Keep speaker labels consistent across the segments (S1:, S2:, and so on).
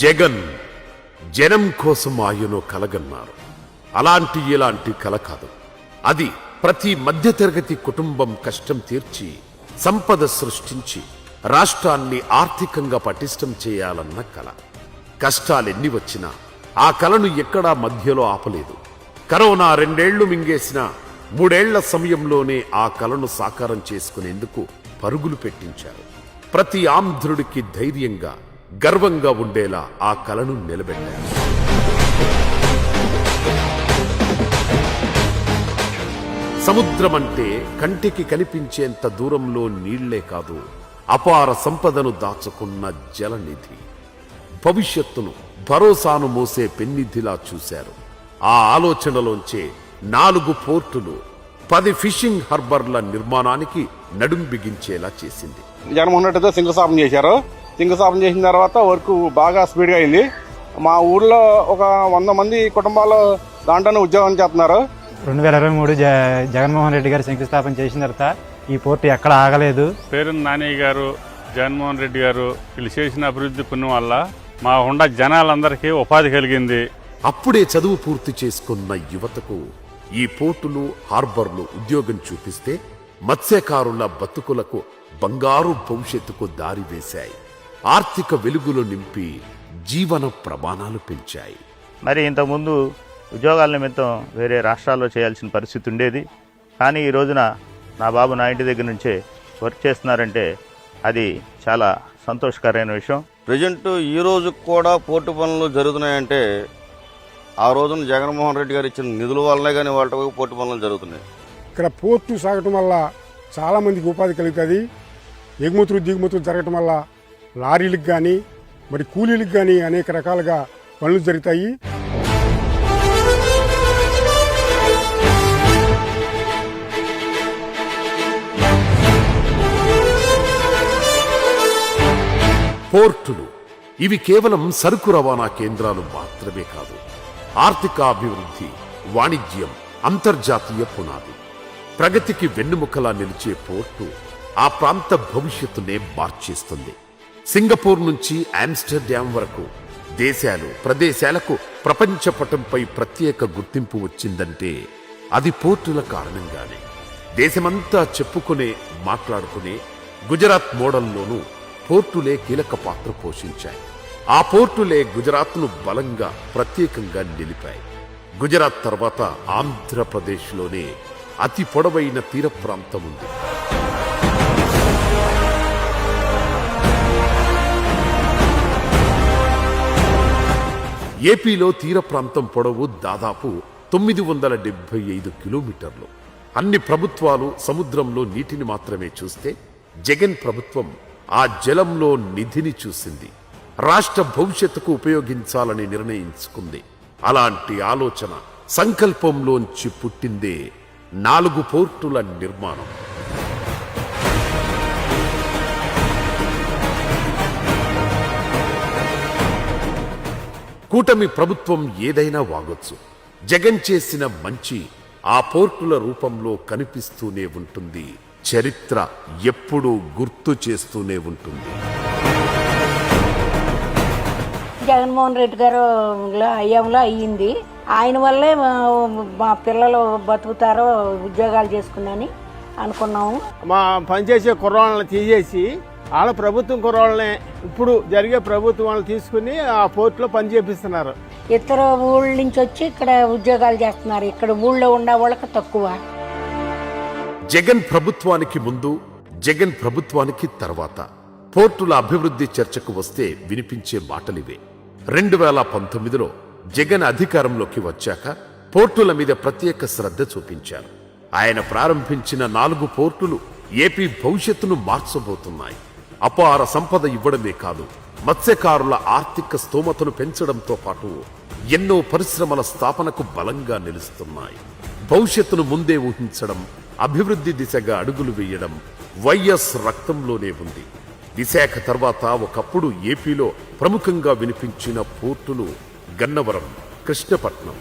S1: జగన్ జనం కోసం ఆయనో కలగన్నారు. అలాంటి ఇలాంటి కల కాదు. అది ప్రతి మధ్యతరగతి కుటుంబం కష్టం తీర్చి సంపద సృష్టించి రాష్ట్రాన్ని ఆర్థికంగా పటిష్టం చేయాలన్న కల. కష్టాలెన్ని వచ్చినా ఆ కలను ఎక్కడా మధ్యలో ఆపలేదు. కరోనా 2 ఏళ్లు మింగేసిన 3 ఏళ్ల సమయంలోనే ఆ కలను సాకారం చేసుకునేందుకు పరుగులు పెట్టించారు. ప్రతి ఆంధ్రుడికి ధైర్యంగా గర్వంగా ఉండేలా ఆ కలను నిలబెట్టారు. సముద్రం అంటే కంటికి కనిపించేంత దూరంలో నీళ్లే కాదు, అపార సంపదను దాచుకున్న జలనిధి. భవిష్యత్తును భరోసాను మోసే పెన్నిధిలా చూశారు. ఆ ఆలోచనలోంచే 4 పోర్టులు 10 ఫిషింగ్ హార్బర్ల నిర్మాణానికి నడుం బిగించేలా చేసింది.
S2: జగన్మోహన్ రెడ్డితో శంకుస్థాపన చేశారు. శంకుస్థాపన చేసిన తర్వాత వర్క్ బాగా స్పీడ్గా అయింది. మా ఊర్లో ఒక 100 మంది కుటుంబాలు దాంట్లోనే ఉద్యోగం చేస్తున్నారు.
S3: 2023 జగన్మోహన్ రెడ్డి గారు శంకుస్థాపన చేసిన తర్వాత ఈ పోర్టు ఎక్కడ ఆగలేదు.
S4: పేరు నాని గారు, జగన్మోహన్ రెడ్డి గారు వీళ్ళు చేసిన అభివృద్ధి పుణ్యం వల్ల మా ఉండ జనాలందరికీ ఉపాధి కలిగింది.
S1: అప్పుడే చదువు పూర్తి చేసుకున్న యువతకు ఈ పోర్టులు హార్బర్లు ఉద్యోగం చూపిస్తే మత్స్యకారుల బతుకులకు బంగారు భవిష్యత్తుకు దారి వేశాయి. ఆర్థిక వెలుగులు నింపి జీవన ప్రమాణాలు పెంచాయి.
S5: మరి ఇంతకుముందు ఉద్యోగాల నిమిత్తం వేరే రాష్ట్రాల్లో చేయాల్సిన పరిస్థితి ఉండేది. కానీ ఈ రోజున నా బాబు నా ఇంటి దగ్గర నుంచే వర్క్ చేస్తున్నారంటే అది చాలా సంతోషకరమైన విషయం.
S6: ప్రజెంట్ ఈ రోజు కూడా పోర్టు పనులు జరుగుతున్నాయంటే ఆ రోజున జగన్మోహన్ రెడ్డి గారు ఇచ్చిన నిధుల వల్లనే కానీ వాళ్ళ పోర్టు పనులు జరుగుతున్నాయి.
S7: ఇక్కడ పోర్టు సాగటం వల్ల చాలా మందికి ఉపాధి కలుగుతుంది. ఎగుమతులు దిగుమతులు జరగటం వల్ల లారీలకు కానీ మరి కూలీలకు కానీ అనేక రకాలుగా పనులు జరుగుతాయి.
S1: పోర్టులు ఇవి కేవలం సరుకు రవాణా కేంద్రాలు మాత్రమే కాదు, ఆర్థికాభివృద్ధి, వాణిజ్యం, అంతర్జాతీయ పునాది. ప్రగతికి వెన్నుముకలా నిలిచే పోర్టు ఆ ప్రాంత భవిష్యత్తునే మార్చేస్తుంది. సింగపూర్ నుంచి ఆమ్స్టర్డామ్ వరకు దేశాలు ప్రదేశాలకు ప్రపంచ పటంపై ప్రత్యేక గుర్తింపు వచ్చిందంటే అది పోర్టుల కారణంగానే. దేశమంతా చెప్పుకునే మాట్లాడుకునే గుజరాత్ మోడల్లోనూ పోర్టులే కీలక పాత్ర పోషించాయి. ఆ పోర్టులే గుజరాత్ను బలంగా ప్రత్యేకంగా నిలిపాయి. గుజరాత్ తర్వాత ఆంధ్రప్రదేశ్లోనే అతి పొడవైన తీర ప్రాంతం ఉంది. ఏపీలో తీర ప్రాంతం పొడవు దాదాపు 975 కిలోమీటర్లు. అన్ని ప్రభుత్వాలు సముద్రంలో నీటిని మాత్రమే చూస్తే జగన్ ప్రభుత్వం ఆ జలంలో నిధిని చూసింది. రాష్ట్ర భవిష్యత్తుకు ఉపయోగించాలని నిర్ణయించుకుంది. అలాంటి ఆలోచన సంకల్పంలోంచి పుట్టిందే 4 పోర్టుల నిర్మాణం. కూటమి ప్రభుత్వం ఏదైనా వాగొచ్చు, జగన్ చేసిన మంచి ఆ పోర్టుల రూపంలో కనిపిస్తూనే ఉంటుంది. చరిత్ర ఎప్పుడూ గుర్తు చేస్తూనే ఉంటుంది.
S8: జగన్మోహన్ రెడ్డి గారు హయాంలో అయ్యింది. ఆయన వల్లే మా పిల్లలు బతుకుతారో ఉద్యోగాలు చేసుకున్నాని అనుకున్నాము.
S2: మా పనిచేసే కుర్రాళ్ళని తీసేసి వాళ్ళ ప్రభుత్వం కుర్రాళ్ళని ఇప్పుడు జరిగే ప్రభుత్వం వాళ్ళు తీసుకుని ఆ పోర్టులో పని చేపిస్తున్నారు.
S8: ఇతర ఊళ్ళ నుంచి వచ్చి ఇక్కడ ఉద్యోగాలు చేస్తున్నారు. ఇక్కడ ఊళ్ళో ఉండే వాళ్ళకి తక్కువ.
S1: జగన్ ప్రభుత్వానికి ముందు, జగన్ ప్రభుత్వానికి తర్వాత పోర్టుల అభివృద్ధి చర్చకు వస్తే వినిపించే మాటలివే. 2019లో జగన్ అధికారంలోకి వచ్చాక పోర్టుల మీద ప్రత్యేక శ్రద్ధ చూపించారు. ఆయన ప్రారంభించిన 4 పోర్టులు ఏపీ భవిష్యత్తును మార్చబోతున్నాయి. అపార సంపద ఇవ్వడమే కాదు, మత్స్యకారుల ఆర్థిక స్తోమతను పెంచడంతో పాటు ఎన్నో పరిశ్రమల స్థాపనకు బలంగా నిలుస్తున్నాయి. భవిష్యత్తును ముందే ఊహించడం, అభివృద్ధి దిశగా అడుగులు వేయడం వైఎస్ రక్తంలోనే ఉంది. విశాఖ తర్వాత ఒకప్పుడు ఏపీలో ప్రముఖంగా వినిపించిన పోర్టులు గన్నవరం, కృష్ణపట్నం.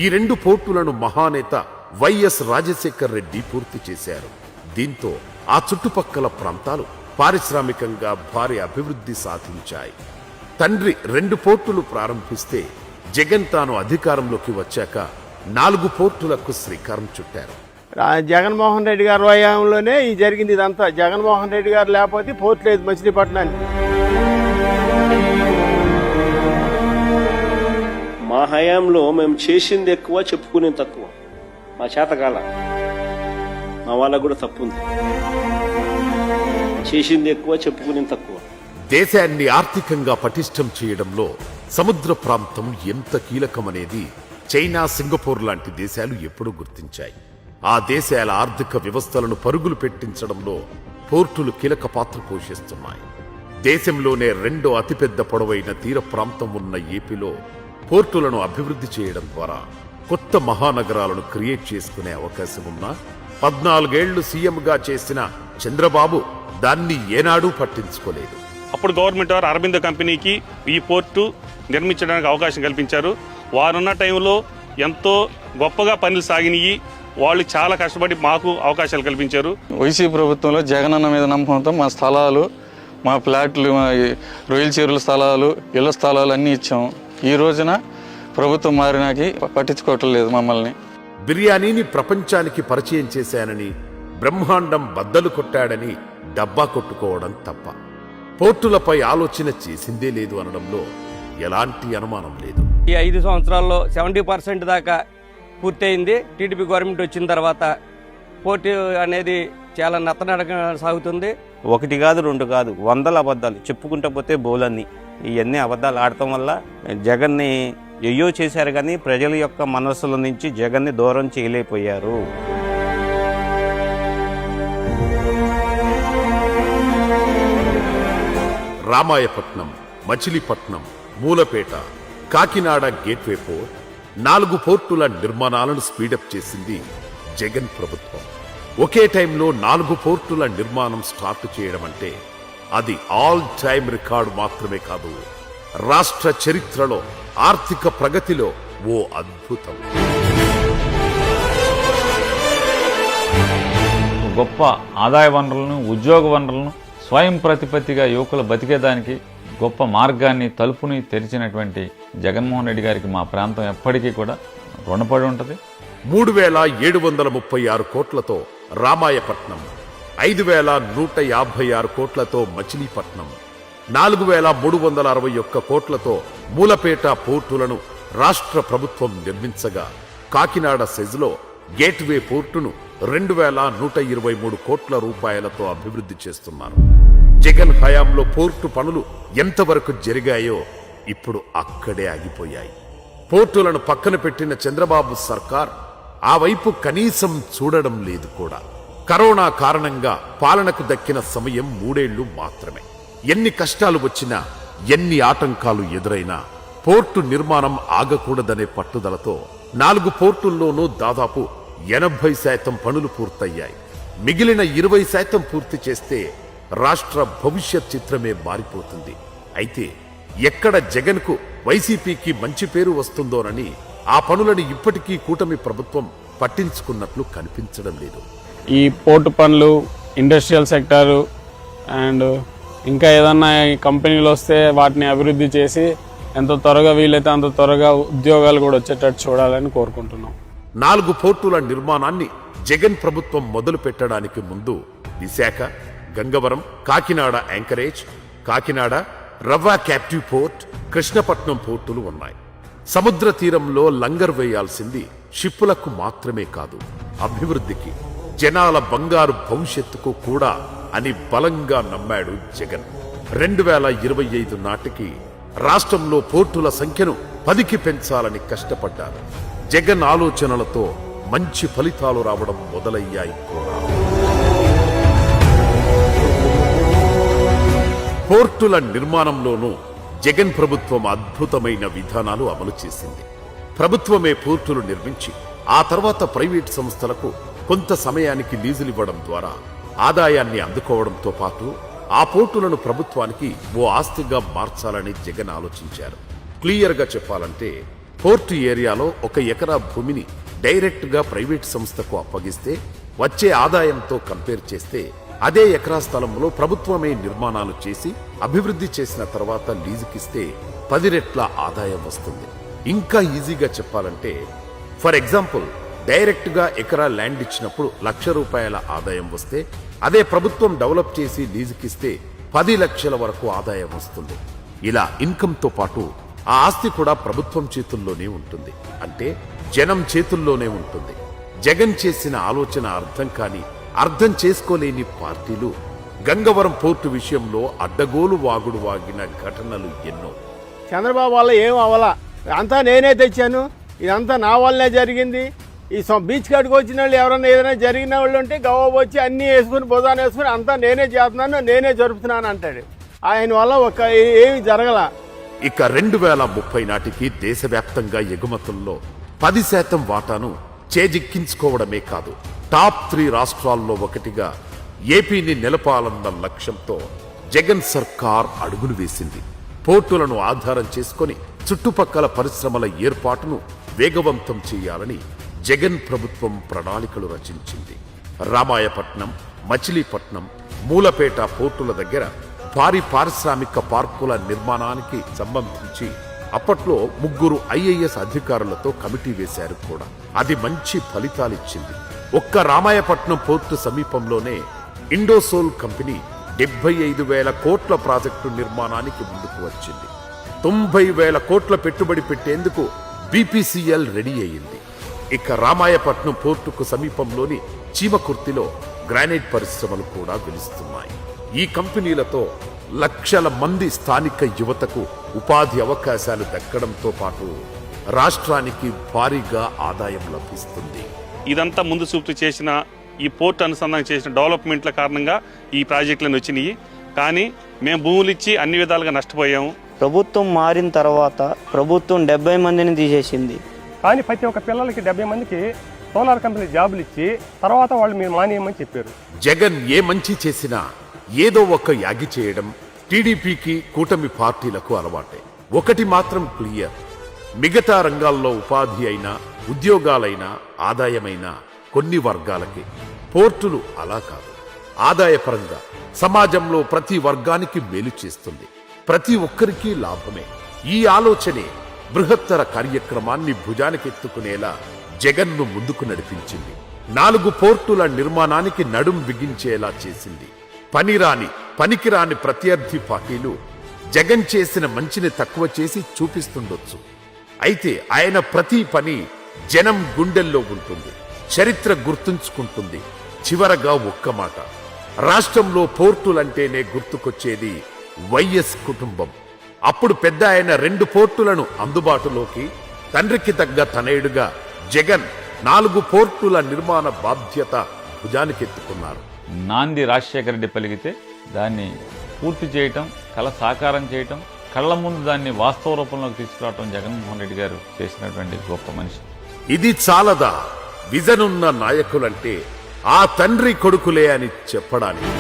S1: ఈ 2 పోర్టులను మహానేత వైఎస్ రాజశేఖర్ రెడ్డి పూర్తి చేశారు. దీంతో ఆ చుట్టుపక్కల ప్రాంతాలు పారిశ్రామికంగా భారీ అభివృద్ధి సాధించాయి. తండ్రి 2 పోర్టులు ప్రారంభిస్తే జగన్ తాను అధికారంలోకి వచ్చాక 4 పోర్టులకు శ్రీకారం చుట్టారు.
S9: జగన్మోహన్ రెడ్డి గారి హయాంలోనే ఈ జరిగింది ఇదంతా. జగన్మోహన్ రెడ్డి గారు లేకపోతే పోర్ట్ లేదు మచిలీపట్నానికి.
S10: మా హయాంలో మేము చేసింది ఎక్కువ, చెప్పుకునేది తక్కువ. మా చేతకాల, మా వాళ్ళకు కూడా తప్పు ఉంది. చేసింది ఎక్కువ, చెప్పుకునేది తక్కువ.
S1: దేశాన్ని ఆర్థికంగా పటిష్టం చేయడంలో సముద్ర ప్రాంతం ఎంత కీలకమనేది చైనా, సింగపూర్ లాంటి దేశాలు ఎప్పుడూ గుర్తించాయి. ఆ దేశాల ఆర్థిక వ్యవస్థలను పరుగులు పెట్టించడంలో పోర్టులు కీలక పాత్ర పోషిస్తున్నాయి. దేశంలోనే 2వ అతిపెద్ద పొడవైన తీర ప్రాంతం ఉన్న ఏపీలో పోర్టులను అభివృద్ధి చేయడం ద్వారా కొత్త మహానగరాలను క్రియేట్ చేసుకునే అవకాశం ఉన్నా 14 ఏళ్లు సీఎంగా చేసిన చంద్రబాబు దాన్ని ఏనాడూ పట్టించుకోలేదు.
S4: అప్పుడు గవర్నమెంట్ వారు అరబిందో కంపెనీకి ఈ పోర్టు నిర్మించడానికి అవకాశం కల్పించారు. వారున్న టైంలో ఎంతో గొప్పగా పనులు సాగినాయి. వాళ్ళు చాలా కష్టపడి మాకు అవకాశాలు కల్పించారు.
S11: వైసీపీ ప్రభుత్వంలో జగనన్న మీద నమ్మకంతో మా స్థలాలు, మా ఫ్లాట్లు, మా రొయ్యల చెరువుల స్థలాలు, ఇళ్ల స్థలాలు అన్నీ ఇచ్చాము. ఈ రోజున ప్రభుత్వం మారినాకి పట్టించుకోవటం లేదు మమ్మల్ని.
S1: బిర్యానీని ప్రపంచానికి పరిచయం చేశానని, బ్రహ్మాండం బద్దలు కొట్టాడని డబ్బా కొట్టుకోవడం తప్ప పోర్టులపై ఆలోచన చేసిందే లేదు అనడంలో ఎలాంటి అనుమానం లేదు.
S9: ఈ 5 సంవత్సరాల్లో 70% దాకా పూర్తయింది. టీడీపీ గవర్నమెంట్ వచ్చిన తర్వాత పోర్టు అనేది చాలా నత్తనడక సాగుతుంది.
S12: 1 కాదు 2 కాదు 100 అబద్ధాలు చెప్పుకుంటూ పోతే బోలన్నీ. ఇవన్నీ అబద్ధాలు ఆడటం వల్ల జగన్ని ఎయ్యో చేశారు, కానీ ప్రజల యొక్క మనస్సుల నుంచి జగన్ని దూరం చేయలేకపోయారు.
S1: రామాయపట్నం, మచిలీపట్నం, మూలపేట, కాకినాడ గేట్వే పోర్ట్, 4 పోర్టుల నిర్మాణాలను స్పీడప్ చేసింది జగన్ ప్రభుత్వం. ఒకే టైంలో 4 పోర్టుల నిర్మాణం స్టార్ట్ చేయడం అంటే అది ఆల్ టైమ్ రికార్డు మాత్రమే కాదు, రాష్ట్ర చరిత్రలో ఆర్థిక ప్రగతిలో ఓ అద్భుతం.
S13: గొప్ప ఆదాయ వనరులను, ఉద్యోగ వనరులను స్వయం ప్రతిపత్తిగా యువకులు బతికేదానికి గొప్ప మార్గాన్ని, తలుపుని తెరిచినటువంటి జగన్మోహన్ రెడ్డి గారికి మా ప్రాంతం ఎప్పటికీ కూడా రుణపడి ఉంటుంది.
S1: 3,736 కోట్లతో రామాయపట్నం, 5,156 కోట్లతో మచిలీపట్నం, 4,361 కోట్లతో మూలపేట పోర్టులను రాష్ట్ర ప్రభుత్వం నిర్మించగా, కాకినాడ సెజ్లో గేట్వే పోర్టును 2,123 కోట్ల రూపాయలతో అభివృద్ధి చేస్తున్నారు. జగన్ హయాంలో పోర్టు పనులు ఎంతవరకు జరిగాయో ఇప్పుడు అక్కడే ఆగిపోయాయి. పోర్టులను పక్కన పెట్టిన చంద్రబాబు సర్కార్ ఆ వైపు కనీసం చూడడం లేదు కూడా. కరోనా కారణంగా పాలనకు దక్కిన సమయం 3 ఏళ్లు మాత్రమే. ఎన్ని కష్టాలు వచ్చినా, ఎన్ని ఆటంకాలు ఎదురైనా పోర్టు నిర్మాణం ఆగకూడదనే పట్టుదలతో 4 పోర్టుల్లోనూ దాదాపు 80% పనులు పూర్తయ్యాయి. మిగిలిన 20% పూర్తి చేస్తే రాష్ట్ర భవిష్యత్ చిత్రమే మారిపోతుంది. అయితే ఎక్కడ జగన్కు, వైసీపీకి మంచి పేరు వస్తుందోనని ఆ పనులను ఇప్పటికీ కూటమి ప్రభుత్వం పట్టించుకున్నట్లు కనిపించడం లేదు.
S9: ఈ పోర్టు పనులు, ఇండస్ట్రియల్ సెక్టారు అండ్ ఇంకా ఏదన్నా కంపెనీలు వస్తే వాటిని అభివృద్ధి చేసి ఎంత త్వరగా వీలైతే అంత త్వరగా ఉద్యోగాలు కూడా వచ్చేటట్టు చూడాలని కోరుకుంటున్నాం.
S1: 4 పోర్టుల నిర్మాణాన్ని జగన్ ప్రభుత్వం మొదలు పెట్టడానికి ముందు Visakha, Gangavaram, Kakinada anchorage, Kakinada Ravva captive port, Krishnapatnam పోర్టులు ఉన్నాయి. సముద్ర తీరంలో లంగర్ వేయాల్సింది షిప్పులకు మాత్రమే కాదు, అభివృద్ధికి, జనాల బంగారు భవిష్యత్తుకు కూడా అని బలంగా నమ్మాడు జగన్. 2025 నాటికి రాష్ట్రంలో పోర్టుల సంఖ్యను 10కి పెంచాలని కష్టపడ్డారు. జగన్ ఆలోచనలతో మంచి ఫలితాలు రావడం మొదలయ్యాయి కూడా. పోర్టుల నిర్మాణంలోనూ జగన్ ప్రభుత్వం అద్భుతమైన విధానాలు అమలు చేసింది. ప్రభుత్వమే పోర్టులు నిర్మించి ఆ తర్వాత ప్రైవేట్ సంస్థలకు కొంత సమయానికి లీజులివ్వడం ద్వారా ఆదాయాన్ని అందుకోవడంతో పాటు ఆ పోర్టులను ప్రభుత్వానికి ఓ ఆస్తిగా మార్చాలని జగన్ ఆలోచించారు. క్లియర్గా చెప్పాలంటే పోర్టు ఏరియాలో 1 ఎకరా భూమిని డైరెక్ట్ గా ప్రైవేట్ సంస్థకు అప్పగిస్తే వచ్చే ఆదాయంతో కంపేర్ చేస్తే అదే ఎకరా స్థలంలో ప్రభుత్వమే నిర్మాణాలు చేసి అభివృద్ధి చేసిన తర్వాత లీజుకిస్తే 10 రెట్ల ఆదాయం వస్తుంది. ఇంకా ఈజీగా చెప్పాలంటే, ఫర్ ఎగ్జాంపుల్, డైరెక్ట్ గా ఎకరా ల్యాండ్ ఇచ్చినప్పుడు ₹1,00,000 ఆదాయం వస్తే, అదే ప్రభుత్వం డెవలప్ చేసి లీజుకిస్తే 10 లక్షల వరకు ఆదాయం వస్తుంది. ఇలా ఇన్కమ్ తో పాటు ఆ ఆస్తి కూడా ప్రభుత్వం చేతుల్లోనే ఉంటుంది. అంటే జనం చేతుల్లోనే ఉంటుంది. జగన్ చేసిన ఆలోచన అర్థం చేసుకోలేని పార్టీలు గంగవరం పోర్టు విషయంలో అడ్డగోలు వాగుడు వాగిన ఘటనలు ఎన్నో.
S14: చంద్రబాబు వల్ల ఏం అవ్వాలా, అంతా నేనే తెచ్చాను, ఇదంతా నా వల్లనే జరిగింది. ఈ బీచ్ కాడికి వచ్చిన వాళ్ళు ఎవరైనా ఏదైనా జరిగిన వాళ్ళు ఉంటే గవ్వ వచ్చి అన్నీ వేసుకుని భుజాన్ని వేసుకుని అంతా నేనే చేస్తున్నాను, నేనే జరుపుతున్నాను అంటాడు. ఆయన వల్ల ఏమి జరగల.
S1: ఇక 2030 నాటికి దేశవ్యాప్తంగా ఎగుమతుల్లో 10% వాటాను చేజిక్కించుకోవడమే కాదు, టాప్ 3 రాష్ట్రాల్లో ఒకటిగా ఏపీని నిలపాలన్న లక్ష్యంతో జగన్ సర్కార్ అడుగులు వేసింది. పోర్టులను ఆధారం చేసుకొని చుట్టుపక్కల పరిశ్రమల ఏర్పాటును వేగవంతం చేయాలని జగన్ ప్రభుత్వం ప్రణాళికలు రచించింది. రామాయపట్నం, మచిలీపట్నం, మూలపేట పోర్టుల దగ్గర భారీ పారిశ్రామిక పార్కుల నిర్మాణానికి సంబంధించి అప్పట్లో 3 IAS అధికారులతో కమిటీ వేశారు కూడా. అది మంచి ఫలితాలిచ్చింది. ఒక్క రామాయపట్నం పోర్టు సమీపంలోనే ఇండోసోల్ కంపెనీ 75,000 కోట్ల ప్రాజెక్టు నిర్మాణానికి ముందుకు వచ్చింది. 90,000 కోట్ల పెట్టుబడి పెట్టేందుకు BPCL రెడీ అయింది. ఇక రామాయపట్నం పోర్టుకు సమీపంలోని చీమకుర్తిలో గ్రానైట్ పరిశ్రమలు కూడా వెలుస్తున్నాయి. ఈ కంపెనీలతో లక్షల మంది స్థానిక యువతకు ఉపాధి అవకాశాలు దక్కడంతో పాటు రాష్ట్రానికి భారీగా ఆదాయం లభిస్తుంది.
S4: ఇదంతా ముందు చూపుతూ చేసిన ఈ పోర్ట్ అనుసంధానం చేసిన డెవలప్మెంట్ల కారణంగా ఈ ప్రాజెక్టులను వచ్చినాయి. కానీ మేము భూములు ఇచ్చి అన్ని విధాలుగా నష్టపోయాము.
S15: ప్రభుత్వం మారిన తర్వాత ప్రభుత్వం 70 మందిని తీసేసింది.
S14: కానీ ప్రతి ఒక్క పిల్లలకి 70 మందికి సోలార్ కంపెనీ జాబులు ఇచ్చి తర్వాత వాళ్ళు మీరు మానేయమని చెప్పారు.
S1: జగన్ ఏ మంచి చేసినా ఏదో ఒక యాగి చేయడం టీడీపీకి, కూటమి పార్టీలకు అలవాటే. ఒకటి మాత్రం క్లియర్, మిగతా రంగాల్లో ఉపాధి అయినా, ఉద్యోగాలైనా, ఆదాయమైనా కొన్ని వర్గాలకి. పోర్టులు అలా కాదు. ఆదాయపరంగా సమాజంలో ప్రతి వర్గానికి మేలు చేస్తుంది. ప్రతి ఒక్కరికి లాభమే. ఈ ఆలోచనే బృహత్తర కార్యక్రమాన్ని భుజానికెత్తుకునేలా జగన్ను ముందుకు నడిపించింది. 4 పోర్టుల నిర్మాణానికి నడుం బిగించేలా చేసింది. పనికిరాని ప్రత్యర్థి పార్టీలు జగన్ చేసిన మంచిని తక్కువ చేసి చూపిస్తుండొచ్చు. అయితే ఆయన ప్రతి పని జనం గుండెల్లో ఉంటుంది, చరిత్ర గుర్తుంచుకుంటుంది. చివరగా ఒక్క మాట, రాష్ట్రంలో పోర్టులంటేనే గుర్తుకొచ్చేది వైఎస్ కుటుంబం. అప్పుడు పెద్ద ఆయన 2 పోర్టులను అందుబాటులోకి, తండ్రికి తగ్గ తనయుడుగా జగన్ 4 పోర్టుల నిర్మాణ బాధ్యత భుజానికెత్తుకున్నారు.
S13: నాంది రాజశేఖర రెడ్డి పలికితే దాన్ని పూర్తి చేయటం, కళ సాకారం చేయటం, కళ్ల ముందు దాన్ని వాస్తవ రూపంలోకి తీసుకురావటం జగన్మోహన్ రెడ్డి గారు చేసినటువంటి గొప్ప మనిషి.
S1: ఇది చాలదా విజన్ ఉన్న నాయకులంటే ఆ తండ్రి కొడుకులే అని చెప్పడానికి?